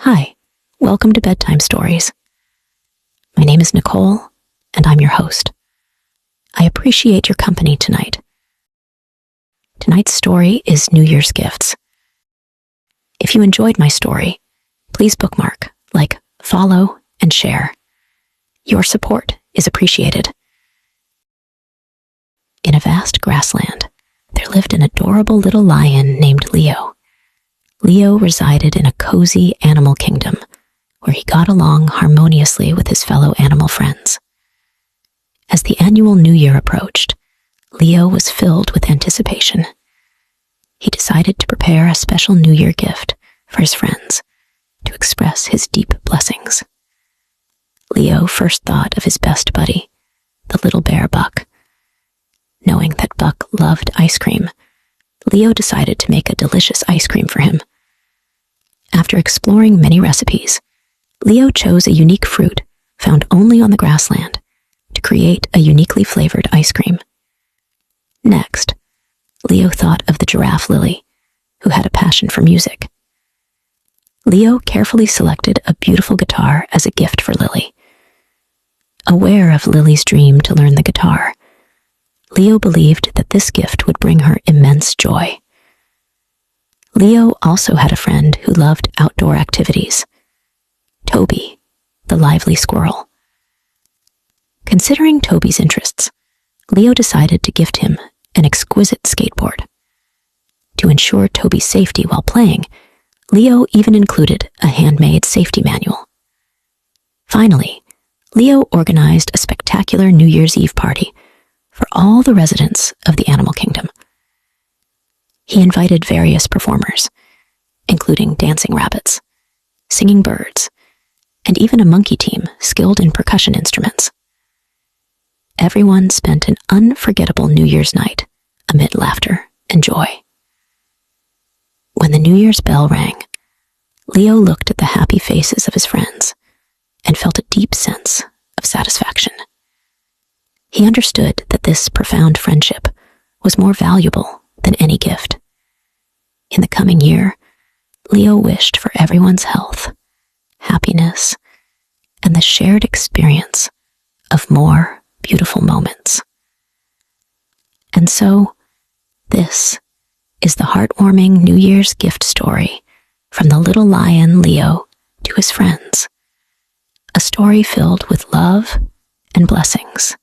Hi, welcome to Bedtime Stories. My name is Nicole, and I'm your host. I appreciate your company tonight. Tonight's story is New Year's Gifts. If you enjoyed my story, please bookmark, like, follow, and share. Your support is appreciated. In a vast grassland, there lived an adorable little lion named Leo. Leo resided in a cozy animal kingdom where he got along harmoniously with his fellow animal friends. As the annual New Year approached, Leo was filled with anticipation. He decided to prepare a special New Year gift for his friends to express his deep blessings. Leo first thought of his best buddy, the little bear Buck. Knowing that Buck loved ice cream, Leo decided to make a delicious ice cream for him. After exploring many recipes, Leo chose a unique fruit found only on the grassland to create a uniquely flavored ice cream. Next, Leo thought of the giraffe Lily, who had a passion for music. Leo carefully selected a beautiful guitar as a gift for Lily. Aware of Lily's dream to learn the guitar, Leo believed that this gift would bring her immense joy. Leo also had a friend who loved outdoor activities, Toby, the lively squirrel. Considering Toby's interests, Leo decided to gift him an exquisite skateboard. To ensure Toby's safety while playing, Leo even included a handmade safety manual. Finally, Leo organized a spectacular New Year's Eve party for all the residents of the animal kingdom. He invited various performers, including dancing rabbits, singing birds, and even a monkey team skilled in percussion instruments. Everyone spent an unforgettable New Year's night amid laughter and joy. When the New Year's bell rang, Leo looked at the happy faces of his friends and felt a deep sense of satisfaction. He understood that this profound friendship was more valuable than any gift. In the coming year, Leo wished for everyone's health, happiness, and the shared experience of more beautiful moments. And so, this is the heartwarming New Year's gift story from the little lion Leo to his friends. A story filled with love and blessings.